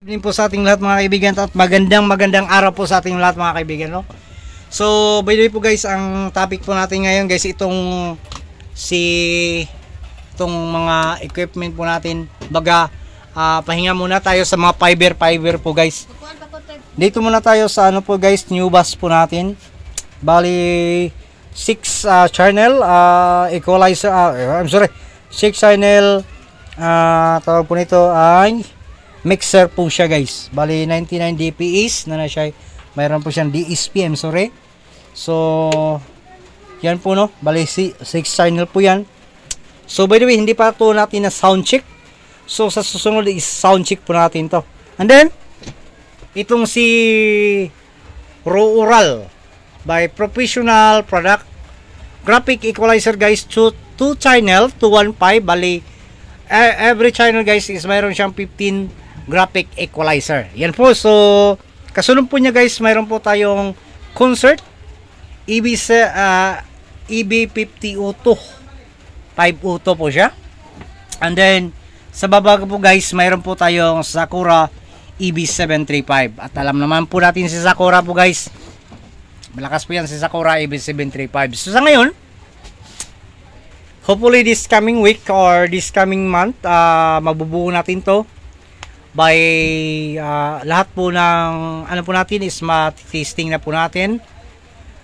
Din po sa ating lahat mga kaibigan at magandang araw po sa ating lahat mga kaibigan, no? So by the way po guys, ang topic po natin ngayon guys, itong mga equipment po natin. Baga pahinga muna tayo sa mga fiber po guys. Dito muna tayo sa ano po guys, new bus po natin. Bali 6 channel equalizer, 6 channel tawag po nito ay mixer po siya guys. Bali 99 dps na siya. Mayroon po siyang DSP, sorry. So yan po, no. Bali 6 channel po yan. So by the way, hindi pa to natin na sound check. So sa susunod is sound check po natin to. And then itong si Rural by Professional Product graphic equalizer guys, 2 channel 215. Bali every channel guys is mayroon siyang 15 graphic equalizer. Yan po. So kasunod po niya guys, mayroon po tayong concert EB50O2 5O2 po siya. And then sa baba po guys, mayroon po tayong Sakura EB735. At alam naman po natin si Sakura po guys, malakas po yan si Sakura EB735. So sa ngayon, hopefully this coming week or this coming month, mabubuo natin to by lahat po ng ano po natin is ma-testing na po natin.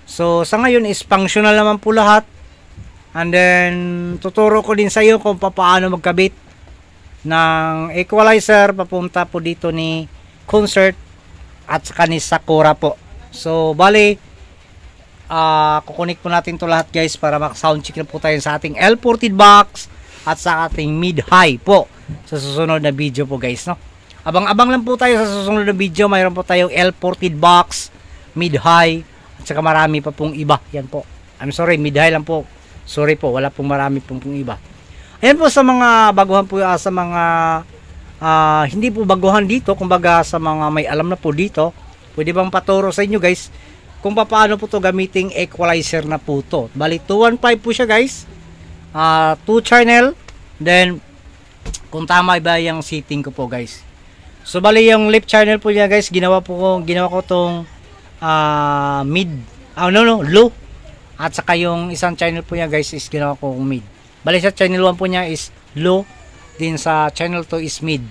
So sa ngayon is functional naman po lahat. And then tuturo ko din sa iyo kung paano magkabit ng equalizer papunta po dito ni Concert at saka ni Sakura po. So bali kukunik po natin to lahat guys para maka-sound check na po tayo sa ating L14 box at sa ating mid-high po sa susunod na video po guys, no? Abang-abang lang po tayo sa susunod na video. Mayroon po tayong L14 box, mid-high, at saka marami pa pong iba. Yan po. I'm sorry, mid-high lang po. Sorry po, wala pong marami pong iba. Ayan po sa mga baguhan po, sa mga hindi po baguhan dito, kumbaga sa mga may alam na po dito, pwede bang paturo sa inyo guys kung paano po to gamiting equalizer na po to. Bali 215 po siya guys. 2 channel. Then kung tama ba yung setting ko po guys. So bali yung left channel po niya guys, ginawa ko tong mid, low. At saka yung isang channel po niya guys is ginawa ko mid. Bali sa channel 1 po niya is low, din sa channel 2 is mid.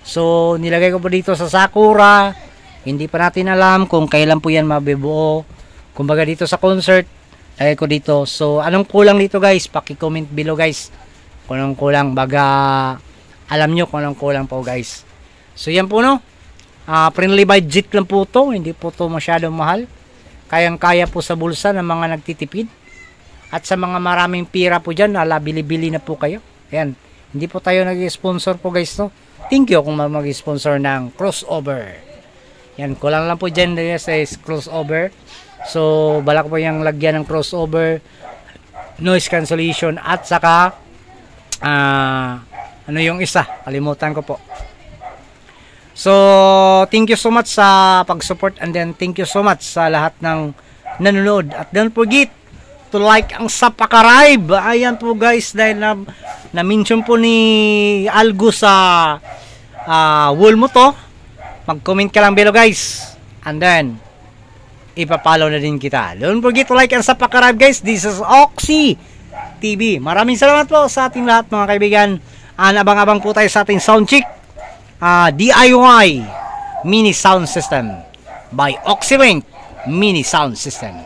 So nilagay ko po dito sa Sakura. Hindi pa natin alam kung kailan po yan mabibuo. Kumbaga dito sa Concert, lagay ko dito. So anong kulang dito guys? Paki-comment below guys kung anong kulang, baga alam nyo kung anong kulang po guys. So yan po, no. Friendly budget lang po to. Hindi po to masyadong mahal. Kayang-kaya po sa bulsa ng mga nagtitipid. At sa mga maraming pira po dyan, bili-bili na po kayo. Ayan. Hindi po tayo nag-sponsor po guys, no. Thank you kung mag-sponsor ng crossover. Yan. Kulang lang po dyan sa crossover. So balak po yung lagyan ng crossover, noise cancellation, at saka ano yung isa? Kalimutan ko po. So, thank you so much sa pag-support, and then thank you so much sa lahat ng nanonood. At don't forget to like ang subscribe. Ayan po guys, dahil na-mention po ni Algo sa wall mo to. Mag-comment ka lang below guys. And then, ipapollow na din kita. Don't forget to like and subscribe guys. This is Oxy TV. Maraming salamat po sa ating lahat mga kaibigan. Abang-abang po tayo sa ating sound check. DIY mini sound system by Oxylink mini sound system.